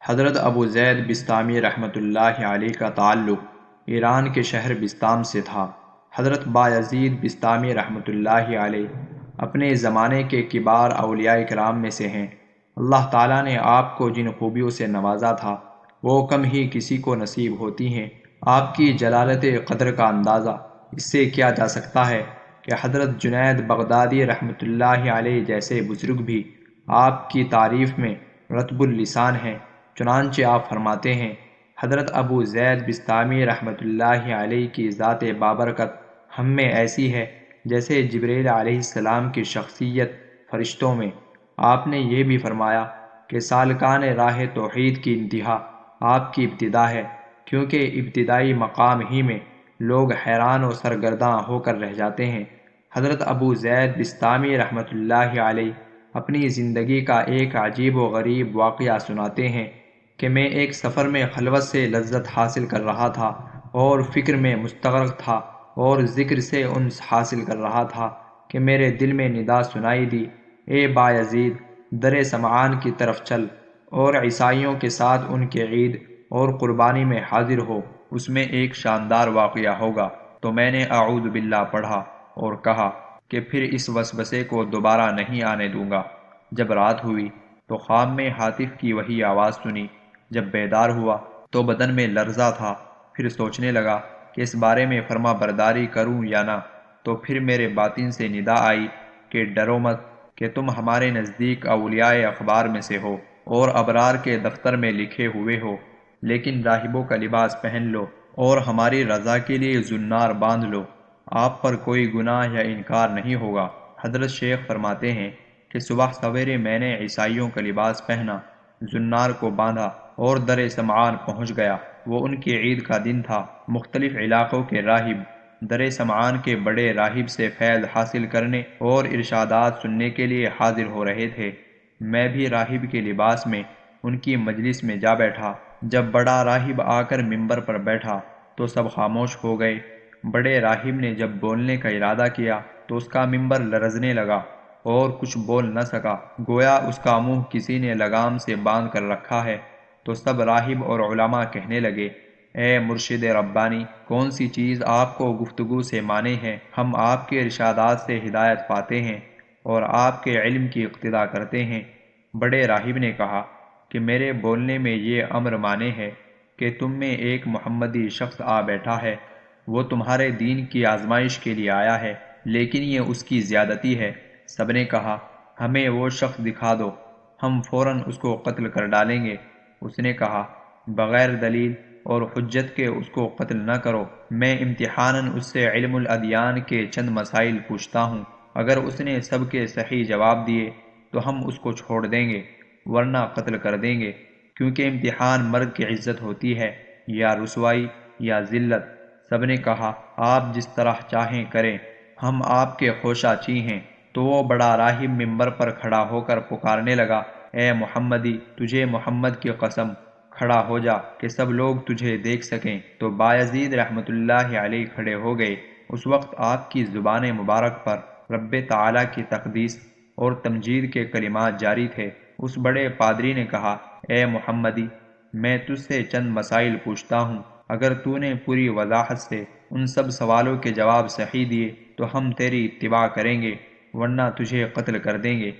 حضرت ابو زید بسطامی رحمۃ اللہ علیہ کا تعلق ایران کے شہر بسطام سے تھا۔ حضرت بایزید بسطامی رحمۃ اللہ علیہ اپنے زمانے کے کبار اولیاء کرام میں سے ہیں۔ اللہ تعالیٰ نے آپ کو جن خوبیوں سے نوازا تھا وہ کم ہی کسی کو نصیب ہوتی ہیں۔ آپ کی جلالت قدر کا اندازہ اس سے کیا جا سکتا ہے کہ حضرت جنید بغدادی رحمۃ اللہ علیہ جیسے بزرگ بھی آپ کی تعریف میں رطب اللسان ہیں۔ چنانچہ آپ فرماتے ہیں، حضرت ابو زید بسطامی رحمۃ اللہ علیہ کی ذات بابرکت ہم میں ایسی ہے جیسے جبریل علیہ السلام کی شخصیت فرشتوں میں۔ آپ نے یہ بھی فرمایا کہ سالکان راہ توحید کی انتہا آپ کی ابتدا ہے، کیونکہ ابتدائی مقام ہی میں لوگ حیران و سرگرداں ہو کر رہ جاتے ہیں۔ حضرت ابو زید بسطامی رحمۃ اللہ علیہ اپنی زندگی کا ایک عجیب و غریب واقعہ سناتے ہیں کہ میں ایک سفر میں خلوت سے لذت حاصل کر رہا تھا اور فکر میں مستغرق تھا اور ذکر سے انس حاصل کر رہا تھا کہ میرے دل میں ندا سنائی دی، اے بایزید، در سمعان کی طرف چل اور عیسائیوں کے ساتھ ان کے عید اور قربانی میں حاضر ہو، اس میں ایک شاندار واقعہ ہوگا۔ تو میں نے اعوذ باللہ پڑھا اور کہا کہ پھر اس وسوسے کو دوبارہ نہیں آنے دوں گا۔ جب رات ہوئی تو خواب میں ہاتف کی وہی آواز سنی۔ جب بیدار ہوا تو بدن میں لرزہ تھا، پھر سوچنے لگا کہ اس بارے میں فرما برداری کروں یا نہ، تو پھر میرے باطن سے ندا آئی کہ ڈرو مت، کہ تم ہمارے نزدیک اولیاء اخبار میں سے ہو اور ابرار کے دفتر میں لکھے ہوئے ہو، لیکن راہبوں کا لباس پہن لو اور ہماری رضا کے لیے زنار باندھ لو، آپ پر کوئی گناہ یا انکار نہیں ہوگا۔ حضرت شیخ فرماتے ہیں کہ صبح سویرے میں نے عیسائیوں کا لباس پہنا، زنار کو باندھا اور در سمعان پہنچ گیا۔ وہ ان کی عید کا دن تھا۔ مختلف علاقوں کے راہب در سمعان کے بڑے راہب سے فیض حاصل کرنے اور ارشادات سننے کے لیے حاضر ہو رہے تھے۔ میں بھی راہب کے لباس میں ان کی مجلس میں جا بیٹھا۔ جب بڑا راہب آ کر ممبر پر بیٹھا تو سب خاموش ہو گئے۔ بڑے راہب نے جب بولنے کا ارادہ کیا تو اس کا ممبر لرزنے لگا اور کچھ بول نہ سکا، گویا اس کا منہ کسی نے لگام سے باندھ کر رکھا ہے۔ تو سب راہب اور علماء کہنے لگے، اے مرشد ربانی، کون سی چیز آپ کو گفتگو سے مانے ہے؟ ہم آپ کے ارشادات سے ہدایت پاتے ہیں اور آپ کے علم کی اقتدا کرتے ہیں۔ بڑے راہب نے کہا کہ میرے بولنے میں یہ امر مانے ہے کہ تم میں ایک محمدی شخص آ بیٹھا ہے، وہ تمہارے دین کی آزمائش کے لیے آیا ہے، لیکن یہ اس کی زیادتی ہے۔ سب نے کہا، ہمیں وہ شخص دکھا دو، ہم فوراً اس کو قتل کر ڈالیں گے۔ اس نے کہا، بغیر دلیل اور حجت کے اس کو قتل نہ کرو، میں امتحاناً اس سے علم الادیان کے چند مسائل پوچھتا ہوں، اگر اس نے سب کے صحیح جواب دیے تو ہم اس کو چھوڑ دیں گے، ورنہ قتل کر دیں گے، کیونکہ امتحان مرد کی عزت ہوتی ہے یا رسوائی یا ذلت۔ سب نے کہا، آپ جس طرح چاہیں کریں، ہم آپ کے خوشہ چی ہیں۔ تو وہ بڑا راہب ممبر پر کھڑا ہو کر پکارنے لگا، اے محمدی، تجھے محمد کی قسم، کھڑا ہو جا کہ سب لوگ تجھے دیکھ سکیں۔ تو بایزید رحمۃ اللہ علیہ کھڑے ہو گئے۔ اس وقت آپ کی زبان مبارک پر رب تعالیٰ کی تقدیس اور تمجید کے کلمات جاری تھے۔ اس بڑے پادری نے کہا، اے محمدی، میں تجھ سے چند مسائل پوچھتا ہوں، اگر تو نے پوری وضاحت سے ان سب سوالوں کے جواب صحیح دیے تو ہم تیری اتباع کریں گے، ورنہ تجھے قتل کر دیں گے۔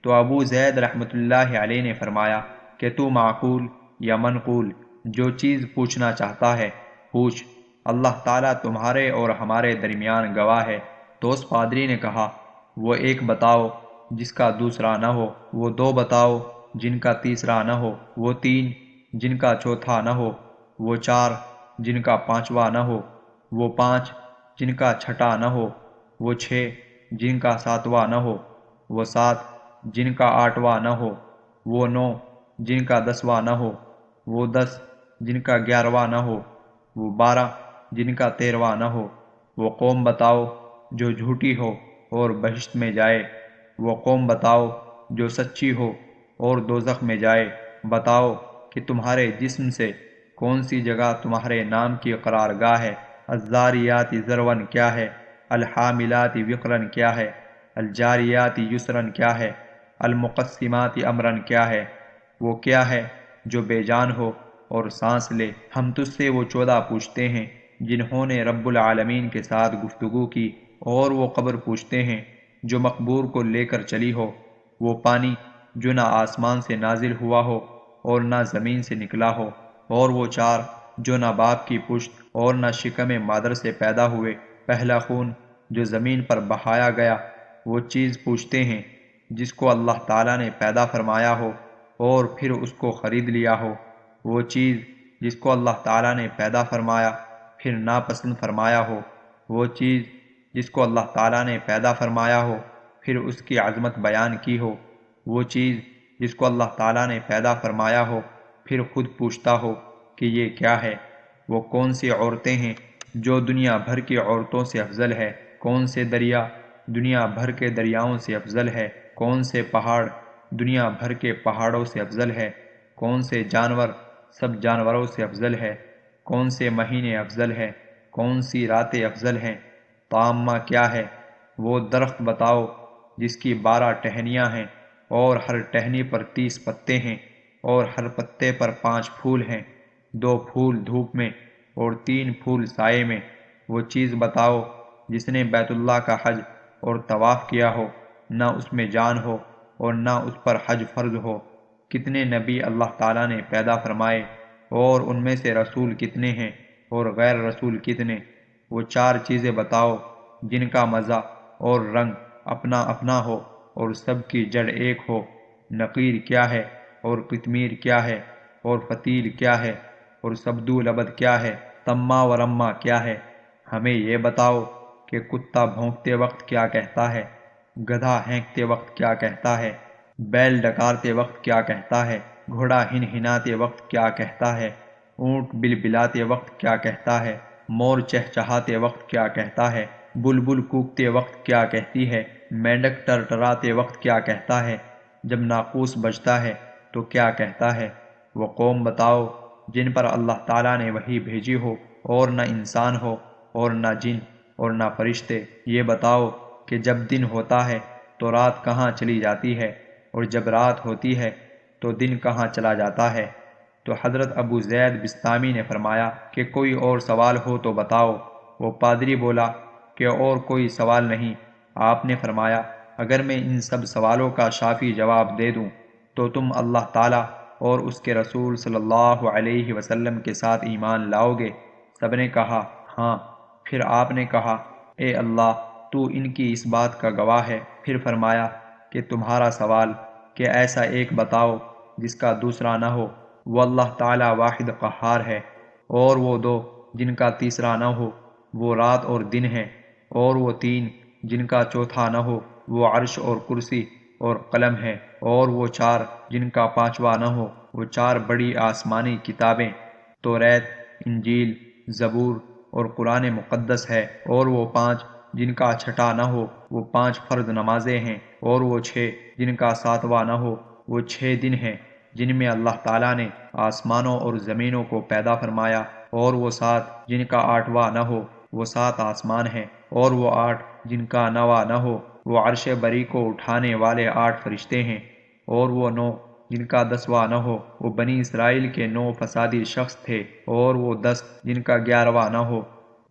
تو ابو زید رحمۃ اللہ علیہ نے فرمایا کہ تو معقول یا منقول جو چیز پوچھنا چاہتا ہے پوچھ، اللہ تعالیٰ تمہارے اور ہمارے درمیان گواہ ہے۔ تو اس پادری نے کہا، وہ ایک بتاؤ جس کا دوسرا نہ ہو، وہ دو بتاؤ جن کا تیسرا نہ ہو، وہ تین جن کا چوتھا نہ ہو، وہ چار جن کا پانچواں نہ ہو، وہ پانچ جن کا چھٹا نہ ہو، وہ چھ جن کا ساتواں نہ ہو، وہ سات جن کا آٹھواں نہ ہو، وہ نو جن کا دسواں نہ ہو، وہ دس جن کا گیارہواں نہ ہو، وہ بارہ جن کا تیرہواں نہ ہو۔ وہ قوم بتاؤ جو جھوٹی ہو اور بہشت میں جائے، وہ قوم بتاؤ جو سچی ہو اور دوزخ میں جائے۔ بتاؤ کہ تمہارے جسم سے کون سی جگہ تمہارے نام کی قرارگاہ ہے۔ الذاریات ذرون کیا ہے، الحاملات وقرن کیا ہے، الجاریات یسرن کیا ہے، المقسمات امرن کیا ہے، وہ کیا ہے جو بے جان ہو اور سانس لے۔ ہم تجھ سے وہ 14 پوچھتے ہیں جنہوں نے رب العالمین کے ساتھ گفتگو کی، اور وہ قبر پوچھتے ہیں جو مقبور کو لے کر چلی ہو، وہ پانی جو نہ آسمان سے نازل ہوا ہو اور نہ زمین سے نکلا ہو، اور وہ 4 جو نہ باپ کی پشت اور نہ شکم مادر سے پیدا ہوئے، پہلا خون جو زمین پر بہایا گیا۔ وہ چیز پوچھتے ہیں جس کو اللہ تعالیٰ نے پیدا فرمایا ہو اور پھر اس کو خرید لیا ہو، وہ چیز جس کو اللہ تعالیٰ نے پیدا فرمایا پھر ناپسند فرمایا ہو، وہ چیز جس کو اللہ تعالیٰ نے پیدا فرمایا ہو پھر اس کی عظمت بیان کی ہو، وہ چیز جس کو اللہ تعالیٰ نے پیدا فرمایا ہو پھر خود پوچھتا ہو کہ یہ کیا ہے۔ وہ کون سی عورتیں ہیں جو دنیا بھر کی عورتوں سے افضل ہے، کون سے دریا دنیا بھر کے دریاؤں سے افضل ہے، کون سے پہاڑ دنیا بھر کے پہاڑوں سے افضل ہے، کون سے جانور سب جانوروں سے افضل ہے، کون سے مہینے افضل ہے، کون سی راتیں افضل ہیں، طامہ کیا ہے، وہ درخت بتاؤ جس کی 12 ٹہنیاں ہیں اور ہر ٹہنی پر 30 پتے ہیں اور ہر پتے پر 5 پھول ہیں، 2 پھول دھوپ میں اور 3 پھول سائے میں۔ وہ چیز بتاؤ جس نے بیت اللہ کا حج اور طواف کیا ہو، نہ اس میں جان ہو اور نہ اس پر حج فرض ہو۔ کتنے نبی اللہ تعالیٰ نے پیدا فرمائے اور ان میں سے رسول کتنے ہیں اور غیر رسول کتنے۔ وہ 4 چیزیں بتاؤ جن کا مزہ اور رنگ اپنا اپنا ہو اور سب کی جڑ ایک ہو۔ نقیر کیا ہے اور قطمیر کیا ہے اور فتیل کیا ہے اور سبدو لبد کیا ہے، تما و رما کیا ہے۔ ہمیں یہ بتاؤ کہ کتا بھونکتے وقت کیا کہتا ہے، گدھا ہینکتے وقت کیا کہتا ہے، بیل ڈکارتے وقت کیا کہتا ہے، گھوڑا ہنہناتے وقت کیا کہتا ہے، اونٹ بلبلاتے وقت کیا کہتا ہے، مور چہچہاتے وقت کیا کہتا ہے، بلبل کوکتے وقت کیا کہتی ہے، مینڈک ٹرٹراتے وقت کیا کہتا ہے، جب ناقوس بجتا ہے تو کیا کہتا ہے۔ وہ قوم بتاؤ جن پر اللہ تعالیٰ نے وحی بھیجی ہو اور نہ انسان ہو اور نہ جن اور نہ فرشتے۔ یہ بتاؤ کہ جب دن ہوتا ہے تو رات کہاں چلی جاتی ہے، اور جب رات ہوتی ہے تو دن کہاں چلا جاتا ہے۔ تو حضرت ابو زید بسطامی نے فرمایا کہ کوئی اور سوال ہو تو بتاؤ۔ وہ پادری بولا کہ اور کوئی سوال نہیں۔ آپ نے فرمایا اگر میں ان سب سوالوں کا شافی جواب دے دوں تو تم اللہ تعالیٰ اور اس کے رسول صلی اللہ علیہ وسلم کے ساتھ ایمان لاؤ گے؟ سب نے کہا ہاں۔ پھر آپ نے کہا اے اللہ تو ان کی اس بات کا گواہ ہے۔ پھر فرمایا کہ تمہارا سوال کہ ایسا ایک بتاؤ جس کا دوسرا نہ ہو، وہ اللہ تعالیٰ واحد قہار ہے، اور وہ 2 جن کا تیسرا نہ ہو، وہ رات اور دن ہے، اور وہ 3 جن کا چوتھا نہ ہو، وہ عرش اور کرسی اور قلم ہے، اور وہ 4 جن کا 5واں نہ ہو، وہ 4 بڑی آسمانی کتابیں توریت، انجیل، زبور اور قرآن مقدس ہے، اور وہ 5 جن کا 6واں نہ ہو، وہ 5 فرض نمازیں ہیں، اور وہ 6 جن کا 7واں نہ ہو، وہ 6 دن ہیں جن میں اللہ تعالیٰ نے آسمانوں اور زمینوں کو پیدا فرمایا، اور وہ 7 جن کا 8واں نہ ہو، وہ 7 آسمان ہیں، اور وہ 8 جن کا 9واں نہ ہو، وہ عرش بری کو اٹھانے والے 8 فرشتے ہیں، اور وہ 9 جن کا 10واں نہ ہو، وہ بنی اسرائیل کے 9 فسادی شخص تھے، اور وہ 10 جن کا 11واں نہ ہو،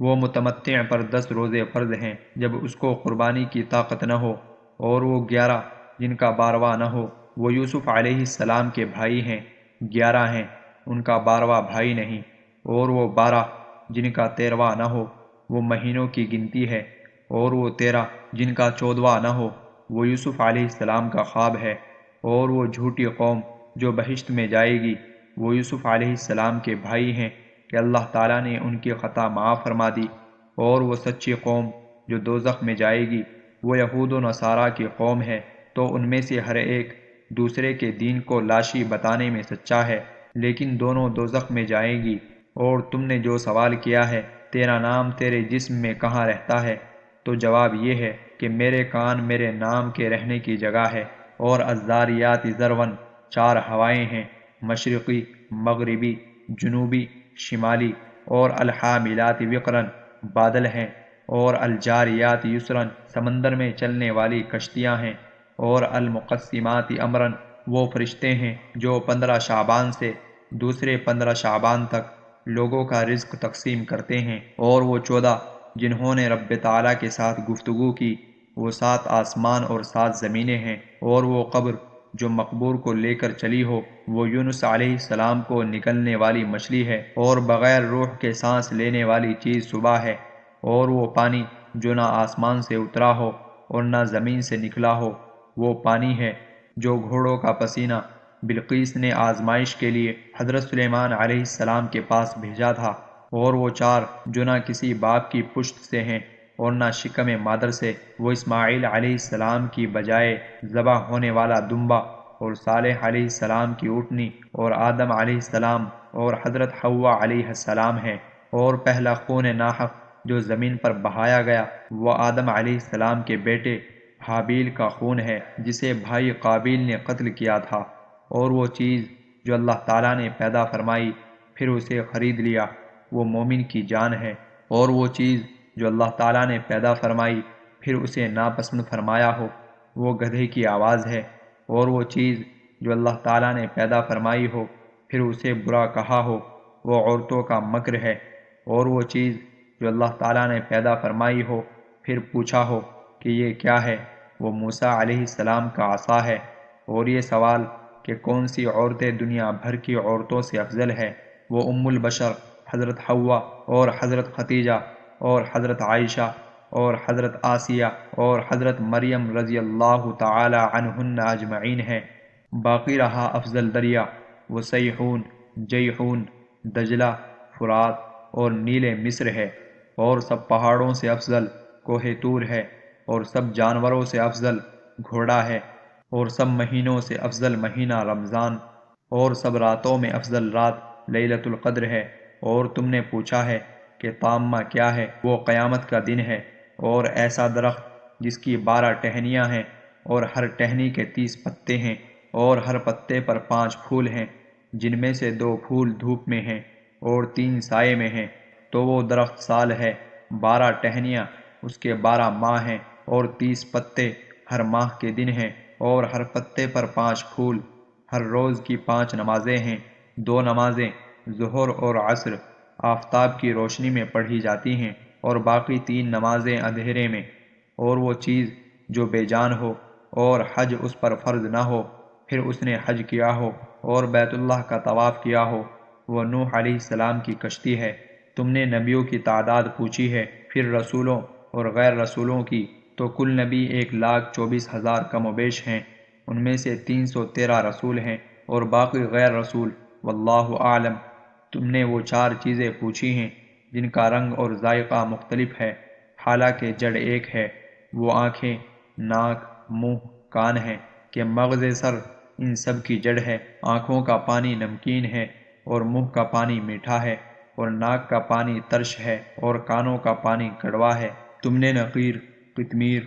وہ متمتع پر 10 روزے فرض ہیں جب اس کو قربانی کی طاقت نہ ہو، اور وہ 11 جن کا 12واں نہ ہو، وہ یوسف علیہ السلام کے بھائی ہیں، 11 ہیں، ان کا 12واں بھائی نہیں، اور وہ 12 جن کا 13واں نہ ہو، وہ مہینوں کی گنتی ہے، اور وہ 13 جن کا 14واں نہ ہو، وہ یوسف علیہ السلام کا خواب ہے، اور وہ جھوٹی قوم جو بہشت میں جائے گی وہ یوسف علیہ السلام کے بھائی ہیں کہ اللہ تعالیٰ نے ان کی خطا معاف فرما دی، اور وہ سچی قوم جو دوزخ میں جائے گی وہ یہود و نصارہ کی قوم ہے، تو ان میں سے ہر ایک دوسرے کے دین کو لاشی بتانے میں سچا ہے، لیکن دونوں دوزخ میں جائیں گی۔ اور تم نے جو سوال کیا ہے تیرا نام تیرے جسم میں کہاں رہتا ہے، تو جواب یہ ہے کہ میرے کان میرے نام کے رہنے کی جگہ ہے، اور الذاریات ذرون 4 ہوائیں ہیں، مشرقی، مغربی، جنوبی، شمالی، اور الحاملات وقرن بادل ہیں، اور الجاریات یسرن سمندر میں چلنے والی کشتیاں ہیں، اور المقسمات امرن وہ فرشتے ہیں جو 15 شعبان سے دوسرے 15 شعبان تک لوگوں کا رزق تقسیم کرتے ہیں، اور وہ 14 جنہوں نے رب تعالیٰ کے ساتھ گفتگو کی، وہ 7 آسمان اور 7 زمینیں ہیں، اور وہ قبر جو مقبور کو لے کر چلی ہو، وہ یونس علیہ السلام کو نکلنے والی مچھلی ہے، اور بغیر روح کے سانس لینے والی چیز صبح ہے، اور وہ پانی جو نہ آسمان سے اترا ہو اور نہ زمین سے نکلا ہو، وہ پانی ہے جو گھوڑوں کا پسینہ بلقیس نے آزمائش کے لیے حضرت سلیمان علیہ السلام کے پاس بھیجا تھا، اور وہ 4 جو نہ کسی باپ کی پشت سے ہیں اور نہ شکم مادر سے، وہ اسماعیل علیہ السلام کی بجائے ذبح ہونے والا دمبا، اور صالح علیہ السلام کی اونٹنی، اور آدم علیہ السلام اور حضرت حوا علیہ السلام ہے، اور پہلا خون ناحق جو زمین پر بہایا گیا وہ آدم علیہ السلام کے بیٹے حابیل کا خون ہے جسے بھائی قابیل نے قتل کیا تھا، اور وہ چیز جو اللہ تعالیٰ نے پیدا فرمائی پھر اسے خرید لیا وہ مومن کی جان ہے، اور وہ چیز جو اللہ تعالیٰ نے پیدا فرمائی پھر اسے ناپسند فرمایا ہو وہ گدھے کی آواز ہے، اور وہ چیز جو اللہ تعالیٰ نے پیدا فرمائی ہو پھر اسے برا کہا ہو وہ عورتوں کا مکر ہے، اور وہ چیز جو اللہ تعالیٰ نے پیدا فرمائی ہو پھر پوچھا ہو کہ یہ کیا ہے وہ موسیٰ علیہ السلام کا عصا ہے، اور یہ سوال کہ کون سی عورتیں دنیا بھر کی عورتوں سے افضل ہے وہ ام البشر حضرت حوا اور حضرت ختیجہ اور حضرت عائشہ اور حضرت آسیہ اور حضرت مریم رضی اللہ تعالی عنہن اجمعین ہے۔ باقی رہا افضل دریا وہ سیحون، جیحون، دجلہ، فرات اور نیل مصر ہے، اور سب پہاڑوں سے افضل کوہ طور ہے، اور سب جانوروں سے افضل گھوڑا ہے، اور سب مہینوں سے افضل مہینہ رمضان، اور سب راتوں میں افضل رات لیلۃ القدر ہے۔ اور تم نے پوچھا ہے کہ طامہ کیا ہے؟ وہ قیامت کا دن ہے، اور ایسا درخت جس کی 12 ٹہنیاں ہیں اور ہر ٹہنی کے 30 پتے ہیں، اور ہر پتے پر 5 پھول ہیں، جن میں سے 2 پھول دھوپ میں ہیں اور 3 سائے میں ہیں، تو وہ درخت سال ہے، 12 ٹہنیاں اس کے 12 ماہ ہیں، اور 30 پتے ہر ماہ کے دن ہیں، اور ہر پتے پر 5 پھول، ہر روز کی 5 نمازیں ہیں، 2 نمازیں ظہر اور عصر آفتاب کی روشنی میں پڑھی جاتی ہیں، اور باقی 3 نمازیں اندھیرے میں۔ اور وہ چیز جو بے جان ہو اور حج اس پر فرض نہ ہو پھر اس نے حج کیا ہو اور بیت اللہ کا طواف کیا ہو، وہ نوح علیہ السلام کی کشتی ہے۔ تم نے نبیوں کی تعداد پوچھی ہے، پھر رسولوں اور غیر رسولوں کی، تو کل نبی 1,24,000 کم و بیش ہیں، ان میں سے 313 رسول ہیں اور باقی غیر رسول، واللہ اعلم۔ تم نے وہ 4 چیزیں پوچھی ہیں جن کا رنگ اور ذائقہ مختلف ہے، حالانکہ جڑ ایک ہے، وہ آنکھیں، ناک، منہ، کان ہیں، کہ مغز سر ان سب کی جڑ ہے۔ آنکھوں کا پانی نمکین ہے اور منہ کا پانی میٹھا ہے، اور ناک کا پانی ترش ہے اور کانوں کا پانی کڑوا ہے۔ تم نے نقیر، قطمیر،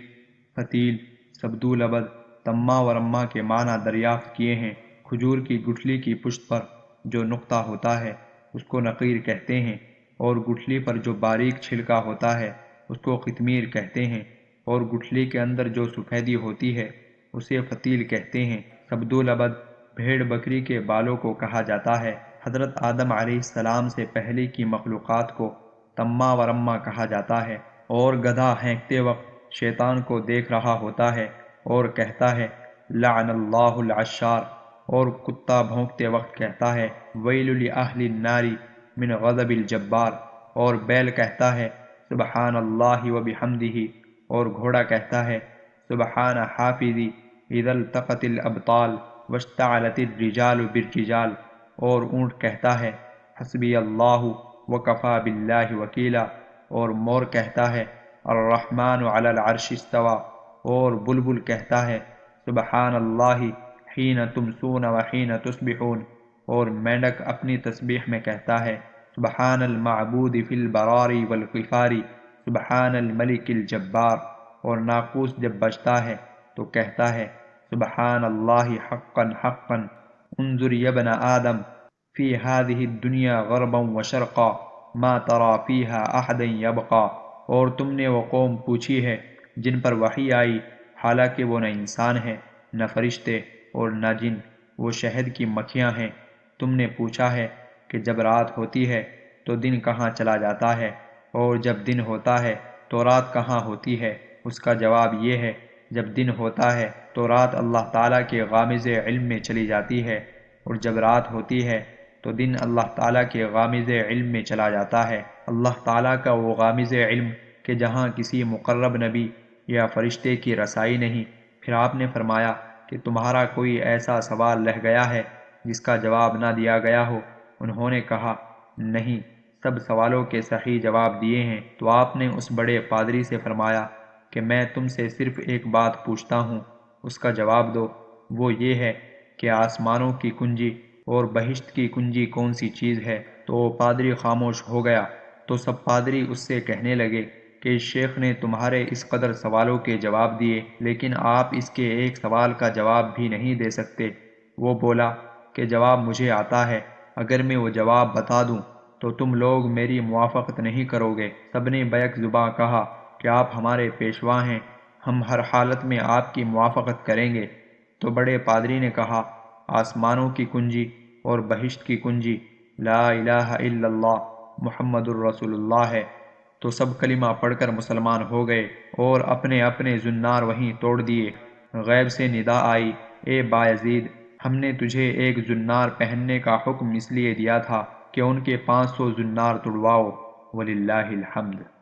فتیل، سبدولبد، تما و رما کے معنی دریافت کیے ہیں۔ کھجور کی گٹھلی کی پشت پر جو نقطہ ہوتا ہے اس کو نقیر کہتے ہیں، اور گٹھلی پر جو باریک چھلکا ہوتا ہے اس کو قطمیر کہتے ہیں، اور گٹھلی کے اندر جو سفیدی ہوتی ہے اسے فتیل کہتے ہیں۔ سبدولبد بھیڑ بکری کے بالوں کو کہا جاتا ہے۔ حضرت آدم علیہ السلام سے پہلے کی مخلوقات کو تما و رما کہا جاتا ہے، اور گدھا ہینکتے وقت شیطان کو دیکھ رہا ہوتا ہے اور کہتا ہے لعن اللہ العشار، اور کتا بھونکتے وقت کہتا ہے ویل لأہل النار من غضب الجبار، اور بیل کہتا ہے سبحان اللہ وبحمدہ، اور گھوڑا کہتا ہے سبحان حافظی اذا التقت الابطال واشتعلت الرجال بالرجال، اور اونٹ کہتا ہے حسبی اللہ وکفی باللہ وکیلا، اور مور کہتا ہے الرحمن علی العرش استوى، اور بلبل کہتا ہے سبحان اللہ حین تمسون وحین تصبحون، اور مینڈک اپنی تسبیح میں کہتا ہے سبحان المعبود فی البراری والقفاری سبحان الملک الجبار، اور ناقوس جب بجتا ہے تو کہتا ہے سبحان اللہ حقا حقا انظر یا ابن آدم فی هذه الدنیا غربا وشرقا ما ترى فیها احدا یبقا۔ اور تم نے وہ قوم پوچھی ہے جن پر وحی آئی حالانکہ وہ نہ انسان ہے نہ فرشتے، اور نہ جن، وہ شہد کی مکھیاں ہیں۔ تم نے پوچھا ہے کہ جب رات ہوتی ہے تو دن کہاں چلا جاتا ہے، اور جب دن ہوتا ہے تو رات کہاں ہوتی ہے؟ اس کا جواب یہ ہے، جب دن ہوتا ہے تو رات اللہ تعالیٰ کے غامض علم میں چلی جاتی ہے، اور جب رات ہوتی ہے تو دن اللہ تعالیٰ کے غامض علم میں چلا جاتا ہے۔ اللہ تعالیٰ کا وہ غامض علم کہ جہاں کسی مقرب نبی یا فرشتے کی رسائی نہیں۔ پھر آپ نے فرمایا کہ تمہارا کوئی ایسا سوال رہ گیا ہے جس کا جواب نہ دیا گیا ہو؟ انہوں نے کہا، نہیں، سب سوالوں کے صحیح جواب دیے ہیں۔ تو آپ نے اس بڑے پادری سے فرمایا کہ میں تم سے صرف ایک بات پوچھتا ہوں، اس کا جواب دو۔ وہ یہ ہے کہ آسمانوں کی کنجی اور بہشت کی کنجی کون سی چیز ہے؟ تو وہ پادری خاموش ہو گیا۔ تو سب پادری اس سے کہنے لگے کہ اس شیخ نے تمہارے اس قدر سوالوں کے جواب دیے، لیکن آپ اس کے ایک سوال کا جواب بھی نہیں دے سکتے۔ وہ بولا کہ جواب مجھے آتا ہے، اگر میں وہ جواب بتا دوں تو تم لوگ میری موافقت نہیں کرو گے۔ سب نے بیک زباں کہا کہ آپ ہمارے پیشوا ہیں، ہم ہر حالت میں آپ کی موافقت کریں گے۔ تو بڑے پادری نے کہا، آسمانوں کی کنجی اور بہشت کی کنجی لا الہ الا اللہ محمد الرسول اللہ ہے۔ تو سب کلمہ پڑھ کر مسلمان ہو گئے اور اپنے اپنے زنار وہیں توڑ دیے۔ غیب سے ندا آئی، اے بایزید، ہم نے تجھے ایک زنار پہننے کا حکم اس لیے دیا تھا کہ ان کے 500 زنار توڑواؤ۔ وللہ الحمد۔